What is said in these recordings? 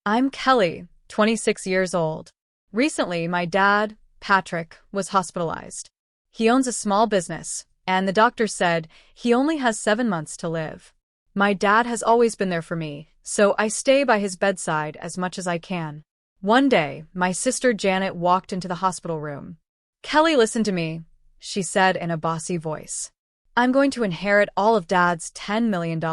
I'm Kelly, 26 years old. Recently, my dad, Patrick, was hospitalized. He owns a small business, and the doctor said he only has 7 months to live. My dad has always been there for me, so I stay by his bedside as much as I can. One day, my sister Janet walked into the hospital room. "Kelly, listen to me," she said in a bossy voice. "I'm going to inherit all of Dad's $10 million.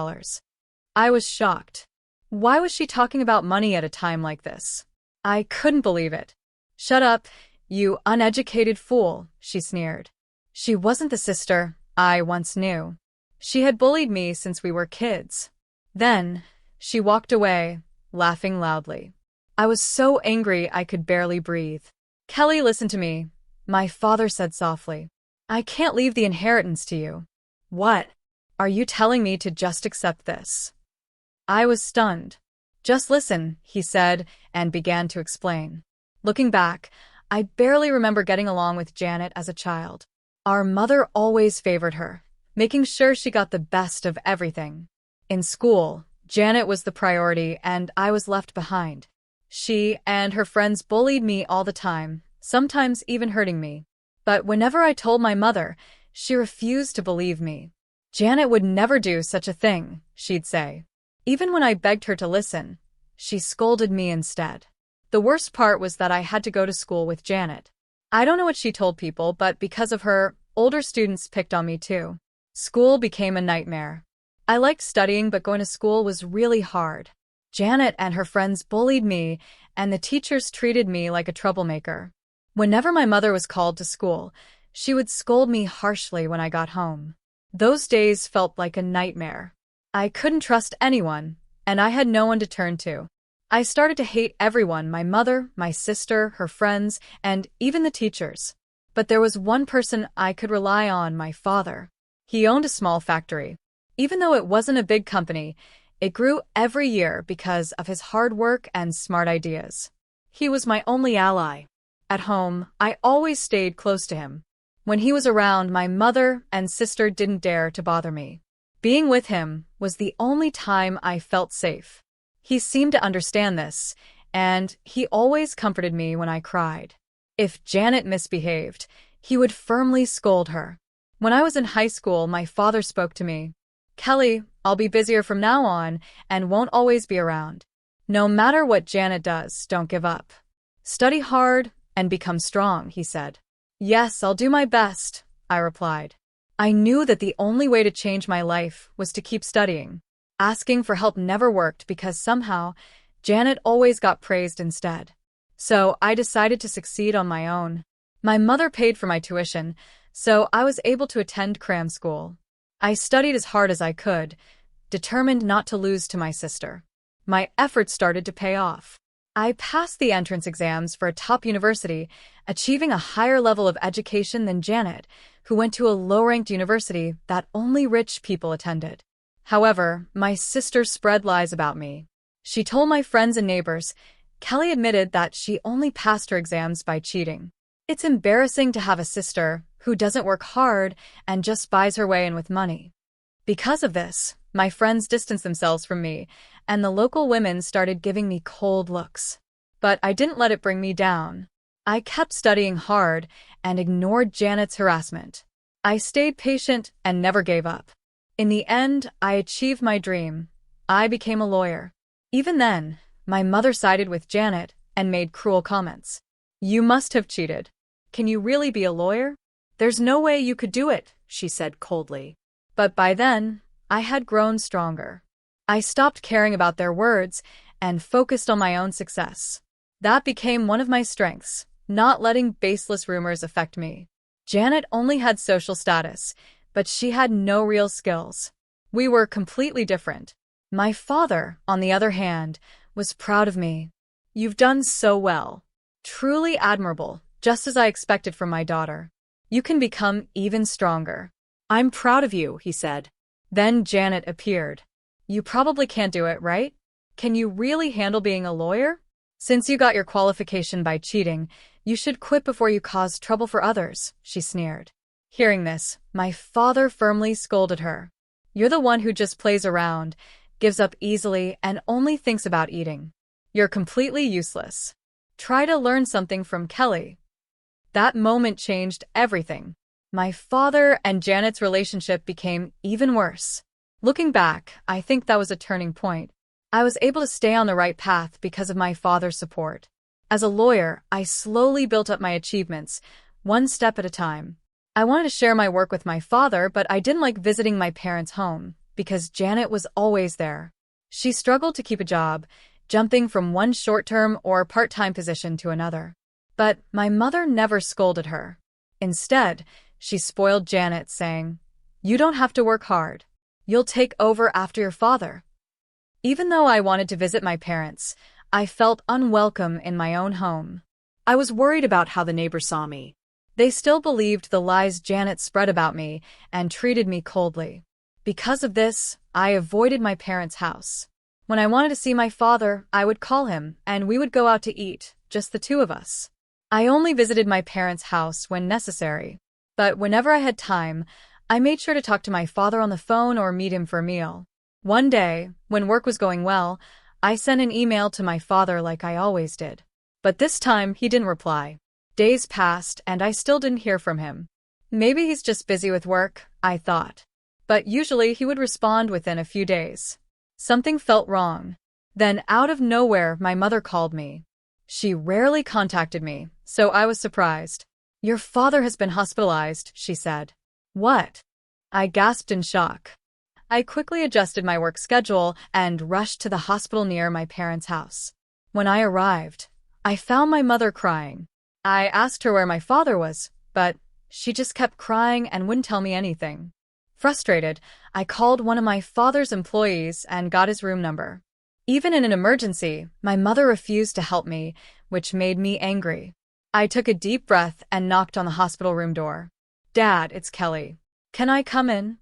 I was shocked. Why was she talking about money at a time like this? I couldn't believe it. "Shut up, you uneducated fool," she sneered. She wasn't the sister I once knew. She had bullied me since we were kids. Then, she walked away, laughing loudly. I was so angry I could barely breathe. "Kelly, listen to me," my father said softly. "I can't leave the inheritance to you." "What? Are you telling me to just accept this?" I was stunned. "Just listen," he said, and began to explain. Looking back, I barely remember getting along with Janet as a child. Our mother always favored her, making sure she got the best of everything. In school, Janet was the priority and I was left behind. She and her friends bullied me all the time, sometimes even hurting me. But whenever I told my mother, she refused to believe me. "Janet would never do such a thing," she'd say. Even when I begged her to listen, she scolded me instead. The worst part was that I had to go to school with Janet. I don't know what she told people, but because of her, older students picked on me too. School became a nightmare. I liked studying, but going to school was really hard. Janet and her friends bullied me, and the teachers treated me like a troublemaker. Whenever my mother was called to school, she would scold me harshly when I got home. Those days felt like a nightmare. I couldn't trust anyone, and I had no one to turn to. I started to hate everyone, my mother, my sister, her friends, and even the teachers. But there was one person I could rely on, my father. He owned a small factory. Even though it wasn't a big company, it grew every year because of his hard work and smart ideas. He was my only ally. At home, I always stayed close to him. When he was around, my mother and sister didn't dare to bother me. Being with him was the only time I felt safe. He seemed to understand this, and he always comforted me when I cried. If Janet misbehaved, he would firmly scold her. When I was in high school, my father spoke to me. "Kelly, I'll be busier from now on and won't always be around. No matter what Janet does, don't give up. Study hard and become strong," he said. "Yes, I'll do my best," I replied. I knew that the only way to change my life was to keep studying. Asking for help never worked because somehow Janet always got praised instead. So I decided to succeed on my own. My mother paid for my tuition, so I was able to attend cram school. I studied as hard as I could, determined not to lose to my sister. My efforts started to pay off. I passed the entrance exams for a top university, achieving a higher level of education than Janet, who went to a low-ranked university that only rich people attended. However, my sister spread lies about me. She told my friends and neighbors. Kelly admitted that she only passed her exams by cheating. It's embarrassing to have a sister who doesn't work hard and just buys her way in with money. Because of this, my friends distanced themselves from me, and the local women started giving me cold looks. But I didn't let it bring me down. I kept studying hard and ignored Janet's harassment. I stayed patient and never gave up. In the end, I achieved my dream. I became a lawyer. Even then, my mother sided with Janet and made cruel comments. "You must have cheated. Can you really be a lawyer? There's no way you could do it," she said coldly. But by then, I had grown stronger. I stopped caring about their words and focused on my own success. That became one of my strengths, not letting baseless rumors affect me. Janet only had social status, but she had no real skills. We were completely different. My father, on the other hand, was proud of me. "You've done so well. Truly admirable, just as I expected from my daughter. You can become even stronger." "I'm proud of you," he said. Then Janet appeared. "You probably can't do it, right? Can you really handle being a lawyer? Since you got your qualification by cheating, you should quit before you cause trouble for others," she sneered. Hearing this, my father firmly scolded her. "You're the one who just plays around, gives up easily, and only thinks about eating. You're completely useless. Try to learn something from Kelly. That moment changed everything. My father and Janet's relationship became even worse. Looking back, I think that was a turning point. I was able to stay on the right path because of my father's support. As a lawyer, I slowly built up my achievements, one step at a time. I wanted to share my work with my father, but I didn't like visiting my parents' home because Janet was always there. She struggled to keep a job, jumping from one short-term or part-time position to another. But my mother never scolded her. Instead, she spoiled Janet, saying, "You don't have to work hard. You'll take over after your father." Even though I wanted to visit my parents, I felt unwelcome in my own home. I was worried about how the neighbors saw me. They still believed the lies Janet spread about me and treated me coldly. Because of this, I avoided my parents' house. When I wanted to see my father, I would call him, and we would go out to eat, just the two of us. I only visited my parents' house when necessary. But whenever I had time, I made sure to talk to my father on the phone or meet him for a meal. One day, when work was going well, I sent an email to my father like I always did. But this time, he didn't reply. Days passed, and I still didn't hear from him. Maybe he's just busy with work, I thought. But usually he would respond within a few days. Something felt wrong. Then, out of nowhere, my mother called me. She rarely contacted me, so I was surprised. "Your father has been hospitalized," she said. "What?" I gasped in shock. I quickly adjusted my work schedule and rushed to the hospital near my parents' house. When I arrived, I found my mother crying. I asked her where my father was, but she just kept crying and wouldn't tell me anything. Frustrated, I called one of my father's employees and got his room number. Even in an emergency, my mother refused to help me, which made me angry. I took a deep breath and knocked on the hospital room door. "Dad, it's Kelly. Can I come in?"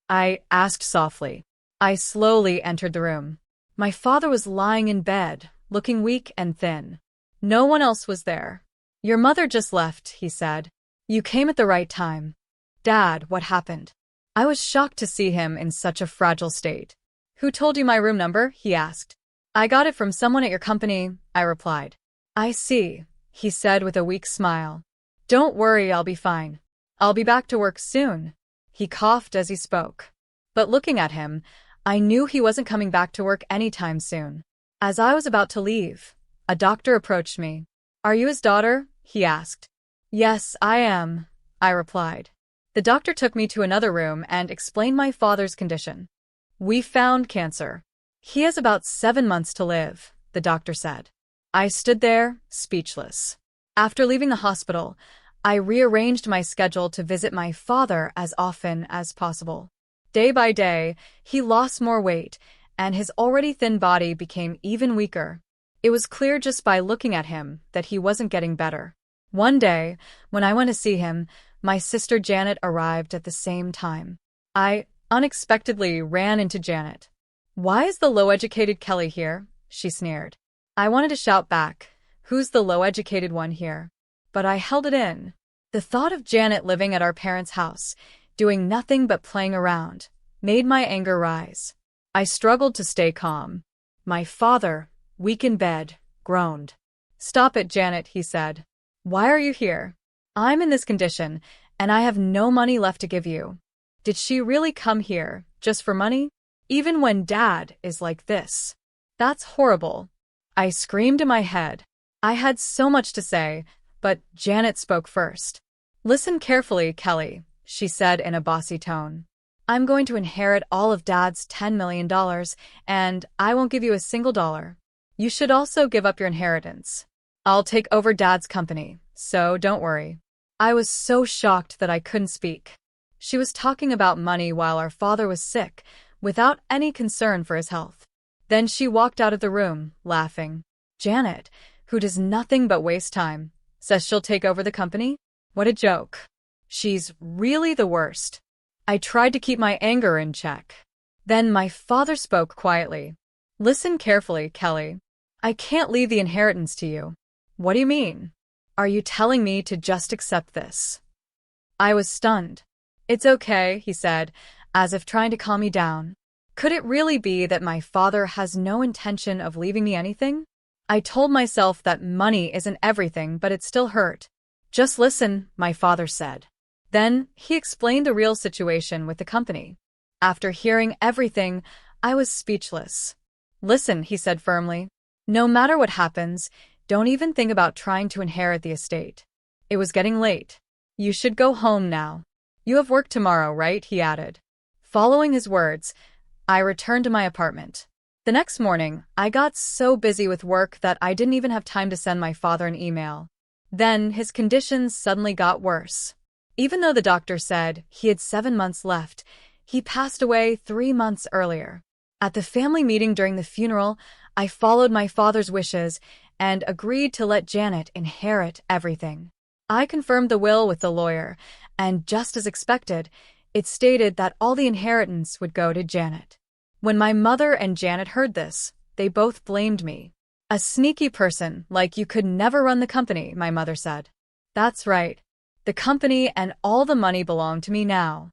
I asked softly. I slowly entered the room. My father was lying in bed, looking weak and thin. No one else was there. "Your mother just left," he said. "You came at the right time." "Dad, what happened?" I was shocked to see him in such a fragile state. "Who told you my room number?" he asked. "I got it from someone at your company," I replied. "I see," he said with a weak smile. "Don't worry, I'll be fine. I'll be back to work soon." He coughed as he spoke. But looking at him, I knew he wasn't coming back to work anytime soon. As I was about to leave, a doctor approached me. "Are you his daughter?" he asked. "Yes, I am," I replied. The doctor took me to another room and explained my father's condition. "We found cancer. He has about 7 months to live," the doctor said. I stood there, speechless. After leaving the hospital, I rearranged my schedule to visit my father as often as possible. Day by day, he lost more weight, and his already thin body became even weaker. It was clear just by looking at him that he wasn't getting better. One day, when I went to see him, my sister Janet arrived at the same time. I unexpectedly ran into Janet. "Why is the low-educated Kelly here?" she sneered. I wanted to shout back, "Who's the low-educated one here?" But I held it in. The thought of Janet living at our parents' house, doing nothing but playing around, made my anger rise. I struggled to stay calm. My father, weak in bed, groaned. "Stop it, Janet," he said. "Why are you here? I'm in this condition, and I have no money left to give you." Did she really come here, just for money? Even when Dad is like this. That's horrible. I screamed in my head. I had so much to say, but Janet spoke first. "Listen carefully, Kelly," she said in a bossy tone. "I'm going to inherit all of Dad's $10 million, and I won't give you a single dollar. You should also give up your inheritance. I'll take over Dad's company, so don't worry." I was so shocked that I couldn't speak. She was talking about money while our father was sick, without any concern for his health. Then she walked out of the room, laughing. Janet, who does nothing but waste time, says she'll take over the company? What a joke. She's really the worst. I tried to keep my anger in check. Then my father spoke quietly. "Listen carefully, Kelly. I can't leave the inheritance to you." "What do you mean? Are you telling me to just accept this?" I was stunned. "It's okay," he said, as if trying to calm me down. Could it really be that my father has no intention of leaving me anything? I told myself that money isn't everything, but it still hurt. Just listen, my father said. Then he explained the real situation with the company. After hearing everything, I was speechless. Listen, he said firmly. No matter what happens, don't even think about trying to inherit the estate. It was getting late. You should go home now. You have work tomorrow, right? He added. Following his words, I returned to my apartment. The next morning, I got so busy with work that I didn't even have time to send my father an email. Then his conditions suddenly got worse. Even though the doctor said he had 7 months left, he passed away 3 months earlier. At the family meeting during the funeral, I followed my father's wishes and agreed to let Janet inherit everything. I confirmed the will with the lawyer, and just as expected, it stated that all the inheritance would go to Janet. When my mother and Janet heard this, they both blamed me. A sneaky person like you could never run the company, my mother said. That's right. The company and all the money belong to me now,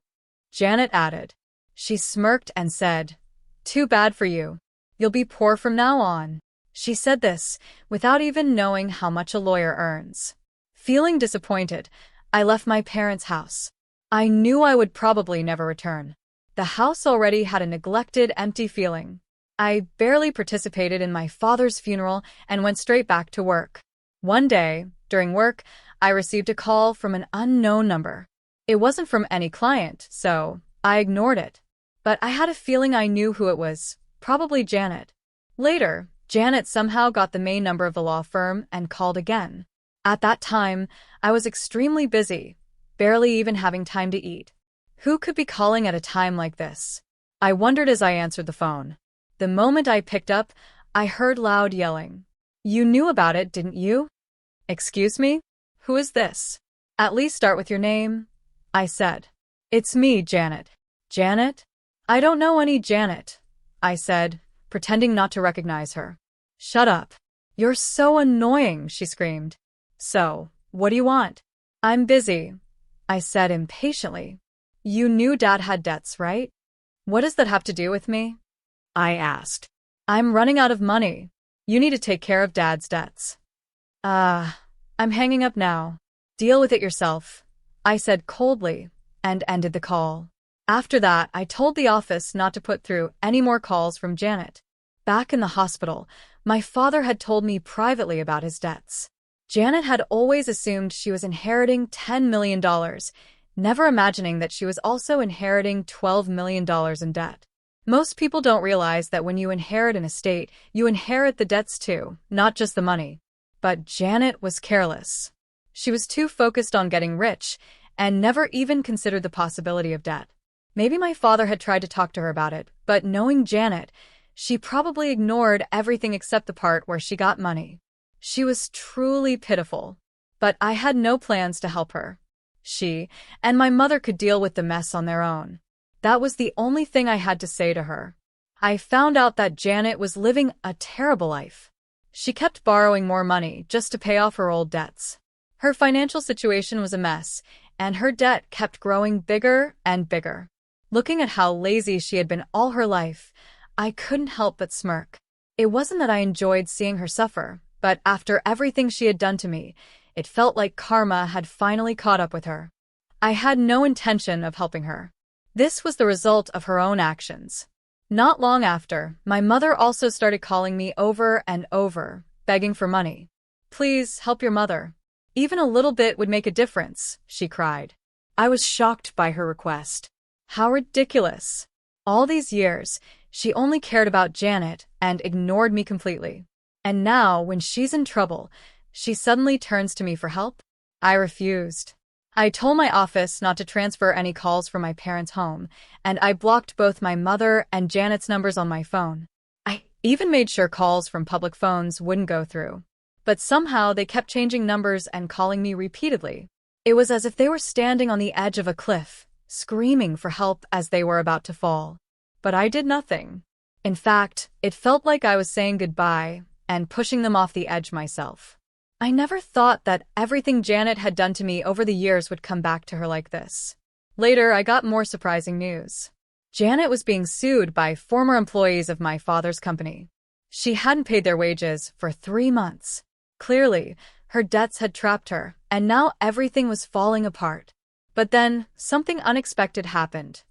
Janet added. She smirked and said, Too bad for you. You'll be poor from now on. She said this without even knowing how much a lawyer earns. Feeling disappointed, I left my parents' house. I knew I would probably never return. The house already had a neglected, empty feeling. I barely participated in my father's funeral and went straight back to work. One day, during work, I received a call from an unknown number. It wasn't from any client, so I ignored it. But I had a feeling I knew who it was, probably Janet. Later, Janet somehow got the main number of the law firm and called again. At that time, I was extremely busy, barely even having time to eat. Who could be calling at a time like this? I wondered as I answered the phone. The moment I picked up, I heard loud yelling. You knew about it, didn't you? Excuse me? Who is this? At least start with your name, I said. It's me, Janet. Janet? I don't know any Janet, I said, pretending not to recognize her. Shut up. You're so annoying, she screamed. So, what do you want? I'm busy, I said impatiently. You knew Dad had debts, right? What does that have to do with me? I asked. I'm running out of money. You need to take care of Dad's debts. I'm hanging up now. Deal with it yourself, I said coldly, and ended the call. After that, I told the office not to put through any more calls from Janet. Back in the hospital, my father had told me privately about his debts. Janet had always assumed she was inheriting $10 million, never imagining that she was also inheriting $12 million in debt. Most people don't realize that when you inherit an estate, you inherit the debts too, not just the money. But Janet was careless. She was too focused on getting rich and never even considered the possibility of debt. Maybe my father had tried to talk to her about it, but knowing Janet, she probably ignored everything except the part where she got money. She was truly pitiful, but I had no plans to help her. She and my mother could deal with the mess on their own. That was the only thing I had to say to her. I found out that Janet was living a terrible life. She kept borrowing more money just to pay off her old debts. Her financial situation was a mess, and her debt kept growing bigger and bigger. Looking at how lazy she had been all her life, I couldn't help but smirk. It wasn't that I enjoyed seeing her suffer, but after everything she had done to me, it felt like karma had finally caught up with her. I had no intention of helping her. This was the result of her own actions. Not long after, my mother also started calling me over and over, begging for money. Please help your mother. Even a little bit would make a difference, she cried. I was shocked by her request. How ridiculous. All these years, she only cared about Janet and ignored me completely. And now, when she's in trouble, she suddenly turns to me for help? I refused. I told my office not to transfer any calls from my parents' home, and I blocked both my mother and Janet's numbers on my phone. I even made sure calls from public phones wouldn't go through. But somehow they kept changing numbers and calling me repeatedly. It was as if they were standing on the edge of a cliff, screaming for help as they were about to fall. But I did nothing. In fact, it felt like I was saying goodbye and pushing them off the edge myself. I never thought that everything Janet had done to me over the years would come back to her like this. Later, I got more surprising news. Janet was being sued by former employees of my father's company. She hadn't paid their wages for 3 months. Clearly, her debts had trapped her, and now everything was falling apart. But then, something unexpected happened.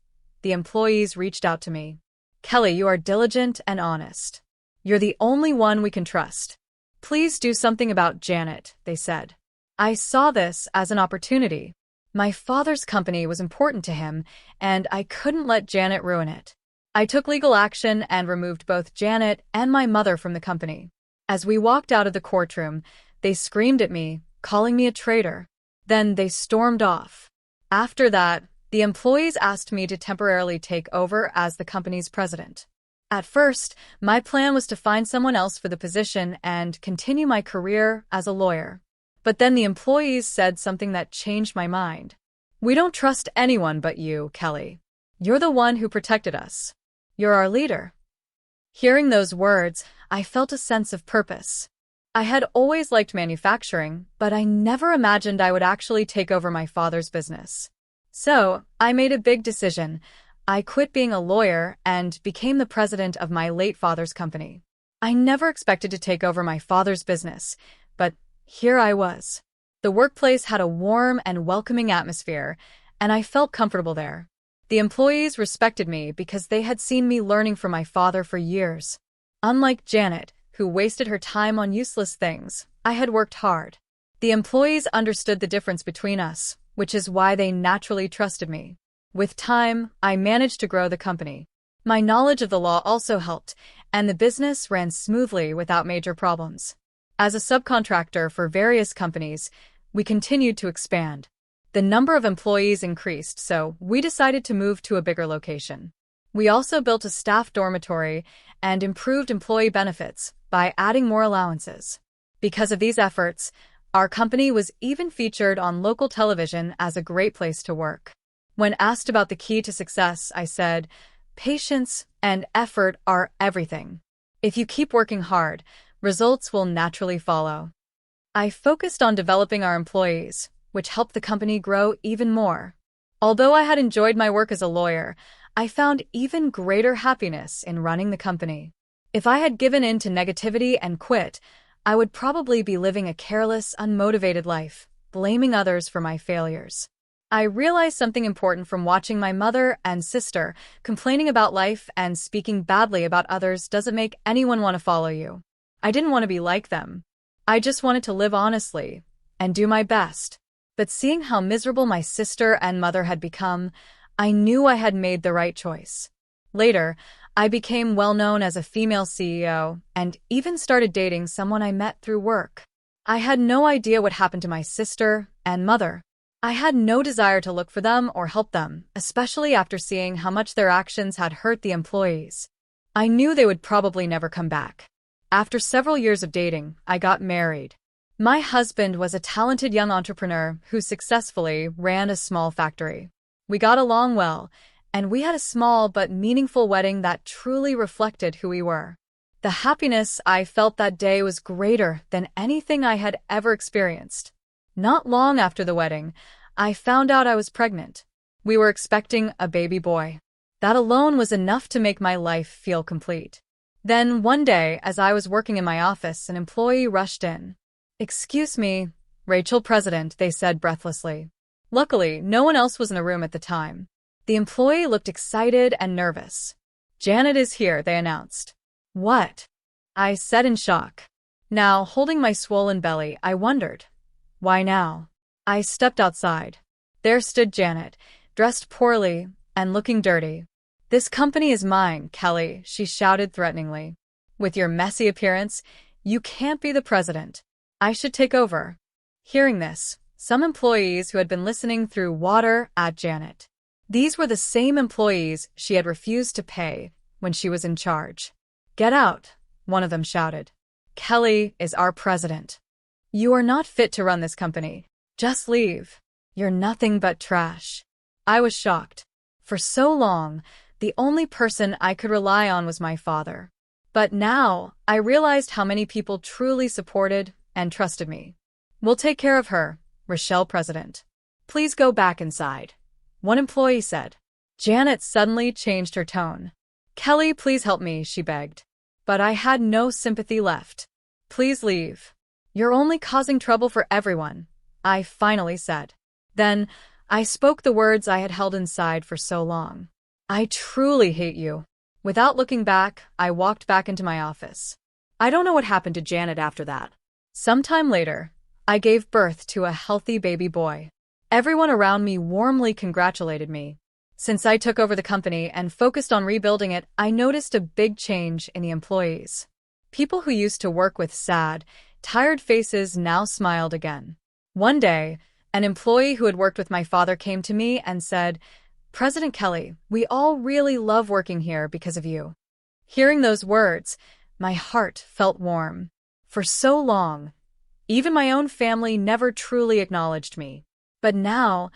The employees reached out to me. "Kelly, you are diligent and honest. You're the only one we can trust. Please do something about Janet," they said. I saw this as an opportunity. My father's company was important to him, and I couldn't let Janet ruin it. I took legal action and removed both Janet and my mother from the company. As we walked out of the courtroom, they screamed at me, calling me a traitor. Then they stormed off. After that, the employees asked me to temporarily take over as the company's president. At first, my plan was to find someone else for the position and continue my career as a lawyer. But then the employees said something that changed my mind. "We don't trust anyone but you, Kelly. You're the one who protected us. You're our leader." Hearing those words, I felt a sense of purpose. I had always liked manufacturing, but I never imagined I would actually take over my father's business. So, I made a big decision. I quit being a lawyer and became the president of my late father's company. I never expected to take over my father's business, but here I was. The workplace had a warm and welcoming atmosphere, and I felt comfortable there. The employees respected me because they had seen me learning from my father for years. Unlike Janet, who wasted her time on useless things, I had worked hard. The employees understood the difference between us, which is why they naturally trusted me. With time, I managed to grow the company. My knowledge of the law also helped, and the business ran smoothly without major problems. As a subcontractor for various companies, we continued to expand. The number of employees increased, so we decided to move to a bigger location. We also built a staff dormitory and improved employee benefits by adding more allowances. Because of these efforts, our company was even featured on local television as a great place to work. When asked about the key to success, I said, "Patience and effort are everything. If you keep working hard, results will naturally follow." I focused on developing our employees, which helped the company grow even more. Although I had enjoyed my work as a lawyer, I found even greater happiness in running the company. If I had given in to negativity and quit, I would probably be living a careless, unmotivated life, blaming others for my failures. I realized something important from watching my mother and sister. Complaining about life and speaking badly about others doesn't make anyone want to follow you. I didn't want to be like them. I just wanted to live honestly and do my best. But seeing how miserable my sister and mother had become, I knew I had made the right choice. Later, I became well known as a female CEO and even started dating someone I met through work. I had no idea what happened to my sister and mother. I had no desire to look for them or help them, especially after seeing how much their actions had hurt the employees. I knew they would probably never come back. After several years of dating, I got married. My husband was a talented young entrepreneur who successfully ran a small factory. We got along well, and we had a small but meaningful wedding that truly reflected who we were. The happiness I felt that day was greater than anything I had ever experienced. Not long after the wedding, I found out I was pregnant. We were expecting a baby boy. That alone was enough to make my life feel complete. Then, one day, as I was working in my office, an employee rushed in. "Excuse me, Rachel, President," they said breathlessly. Luckily, no one else was in the room at the time. The employee looked excited and nervous. "Janet is here," they announced. "What?" I said in shock. Now, holding my swollen belly, I wondered, why now? I stepped outside. There stood Janet, dressed poorly and looking dirty. "This company is mine, Kelly," she shouted threateningly. "With your messy appearance, you can't be the president. I should take over." Hearing this, some employees who had been listening threw water at Janet. These were the same employees she had refused to pay when she was in charge. "Get out," one of them shouted. "Kelly is our president. You are not fit to run this company. Just leave. You're nothing but trash." I was shocked. For so long, the only person I could rely on was my father. But now, I realized how many people truly supported and trusted me. "We'll take care of her, Rochelle, President. Please go back inside," one employee said. Janet suddenly changed her tone. "Kelly, please help me," she begged. but I had no sympathy left. "Please leave. You're only causing trouble for everyone," I finally said. Then, I spoke the words I had held inside for so long. "I truly hate you." Without looking back, I walked back into my office. I don't know what happened to Janet after that. Sometime later, I gave birth to a healthy baby boy. Everyone around me warmly congratulated me. Since I took over the company and focused on rebuilding it, I noticed a big change in the employees. People who used to work with sad, tired faces now smiled again. One day, an employee who had worked with my father came to me and said, "President Kelly, we all really love working here because of you." Hearing those words, my heart felt warm. For so long, even my own family never truly acknowledged me. But now,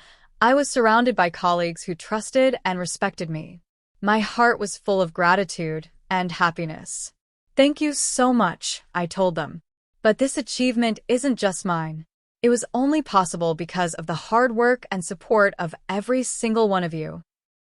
I was surrounded by colleagues who trusted and respected me. My heart was full of gratitude and happiness. "Thank you so much," I told them. "But this achievement isn't just mine. It was only possible because of the hard work and support of every single one of you."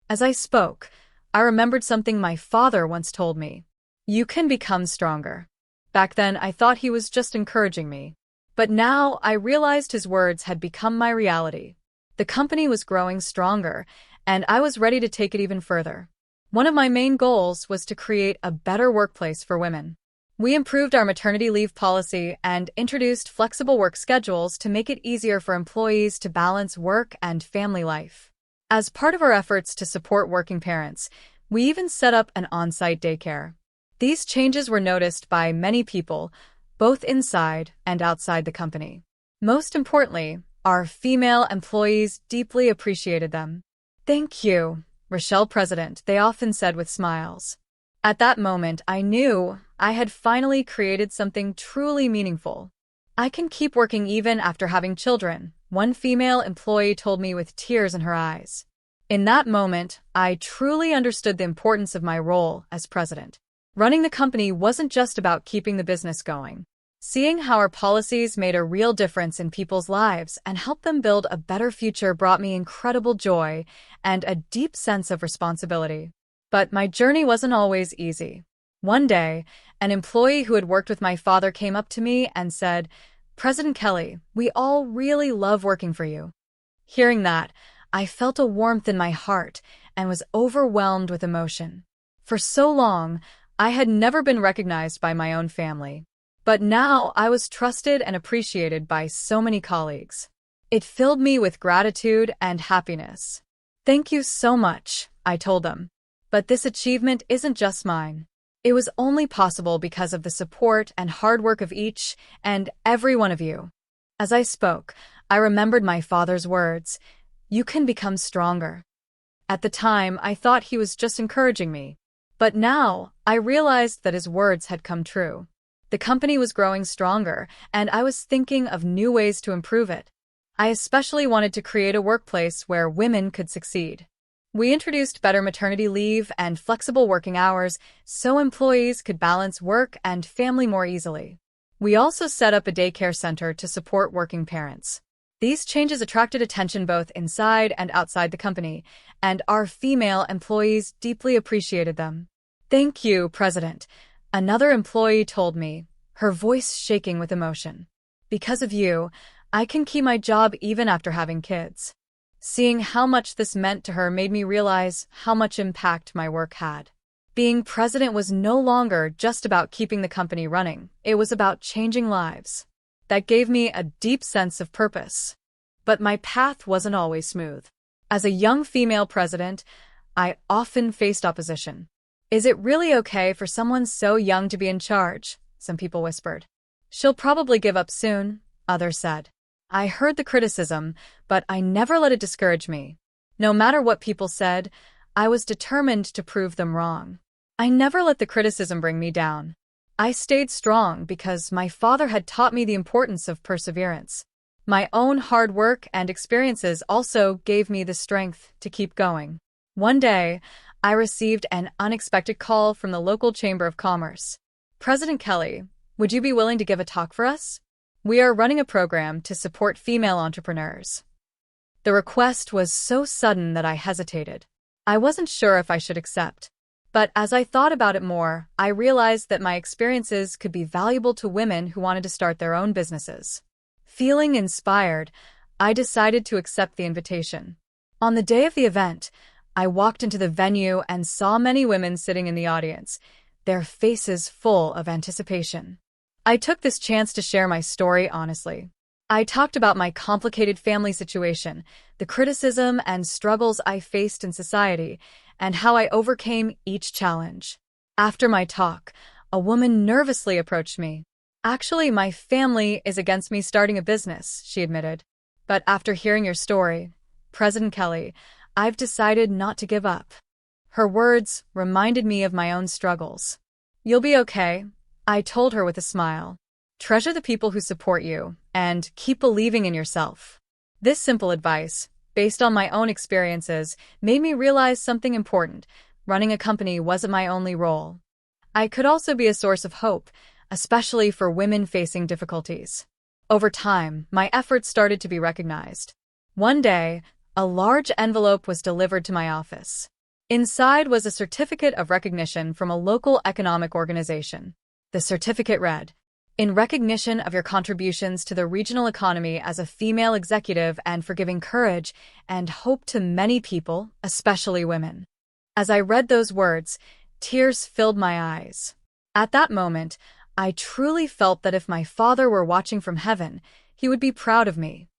As I spoke, I remembered something my father once told me. "You can become stronger." Back then, I thought he was just encouraging me. But now, I realized his words had become my reality. The company was growing stronger, and I was ready to take it even further. One of my main goals was to create a better workplace for women. We improved our maternity leave policy and introduced flexible work schedules to make it easier for employees to balance work and family life. As part of our efforts to support working parents, we even set up an on-site daycare. These changes were noticed by many people, both inside and outside the company. Most importantly, our female employees deeply appreciated them. "Thank you, Rochelle President," they often said with smiles. At that moment, I knew I had finally created something truly meaningful. "I can keep working even after having children," one female employee told me with tears in her eyes. In that moment, I truly understood the importance of my role as president. Running the company wasn't just about keeping the business going. Seeing how our policies made a real difference in people's lives and helped them build a better future brought me incredible joy and a deep sense of responsibility. But my journey wasn't always easy. One day, an employee who had worked with my father came up to me and said, "President Kelly, we all really love working for you." Hearing that, I felt a warmth in my heart and was overwhelmed with emotion. For so long, I had never been recognized by my own family. But now I was trusted and appreciated by so many colleagues. It filled me with gratitude and happiness. "Thank you so much," I told them. "But this achievement isn't just mine. It was only possible because of the support and hard work of each and every one of you." As I spoke, I remembered my father's words, "You can become stronger." At the time, I thought he was just encouraging me. But now, I realized that his words had come true. The company was growing stronger, and I was thinking of new ways to improve it. I especially wanted to create a workplace where women could succeed. We introduced better maternity leave and flexible working hours so employees could balance work and family more easily. We also set up a daycare center to support working parents. These changes attracted attention both inside and outside the company, and our female employees deeply appreciated them. "Thank you, President," another employee told me, her voice shaking with emotion. "Because of you, I can keep my job even after having kids." Seeing how much this meant to her made me realize how much impact my work had. Being president was no longer just about keeping the company running, it was about changing lives. That gave me a deep sense of purpose. But my path wasn't always smooth. As a young female president, I often faced opposition. "Is it really okay for someone so young to be in charge?" some people whispered. "She'll probably give up soon," others said. I heard the criticism, but I never let it discourage me. No matter what people said, I was determined to prove them wrong. I never let the criticism bring me down. I stayed strong because my father had taught me the importance of perseverance. My own hard work and experiences also gave me the strength to keep going. One day, I received an unexpected call from the local Chamber of Commerce. "President Kelly, would you be willing to give a talk for us? We are running a program to support female entrepreneurs." The request was so sudden that I hesitated. I wasn't sure if I should accept. But as I thought about it more, I realized that my experiences could be valuable to women who wanted to start their own businesses. Feeling inspired, I decided to accept the invitation. On the day of the event, I walked into the venue and saw many women sitting in the audience, their faces full of anticipation. I took this chance to share my story honestly. I talked about my complicated family situation, the criticism and struggles I faced in society, and how I overcame each challenge. After my talk, a woman nervously approached me. "Actually, my family is against me starting a business," she admitted. "But after hearing your story, President Kelly, I've decided not to give up." Her words reminded me of my own struggles. "You'll be okay," I told her with a smile. "Treasure the people who support you, and keep believing in yourself." This simple advice, based on my own experiences, made me realize something important. Running a company wasn't my only role. I could also be a source of hope, especially for women facing difficulties. Over time, my efforts started to be recognized. One day, a large envelope was delivered to my office. Inside was a certificate of recognition from a local economic organization. The certificate read, "In recognition of your contributions to the regional economy as a female executive and for giving courage and hope to many people, especially women." As I read those words, tears filled my eyes. At that moment, I truly felt that if my father were watching from heaven, he would be proud of me.